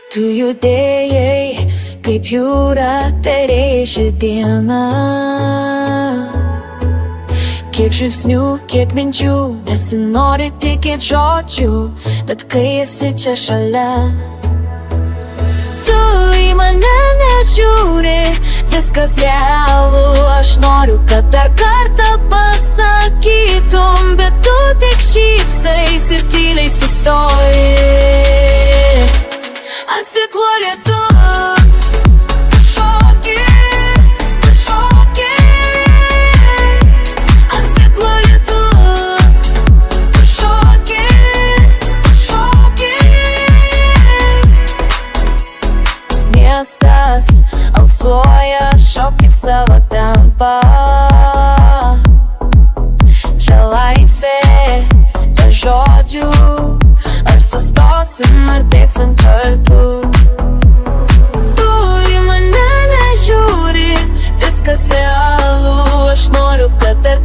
Tu judėjai kaip jūra per ši diena. Kiek žvilgsnių, kiek minčių, nesinori tikėt žodžių, bet kai esi čia šalia, tu į mane nežiūri, viskas realu. Aš noriu, kad dar kartą pasakytum, bet tu tik šypsais ir tyliai sustoji. Ant stiklo lietus šoki, šoki. Ant stiklo lietus šoki, šoki. Miestas alsuoja, šoki savo tempą. Čia laisvė be žodžių. Ar sustosim, ar bėgsim kartu? Tu į mane nežiūri, viskas realu. Aš noriu, kad dar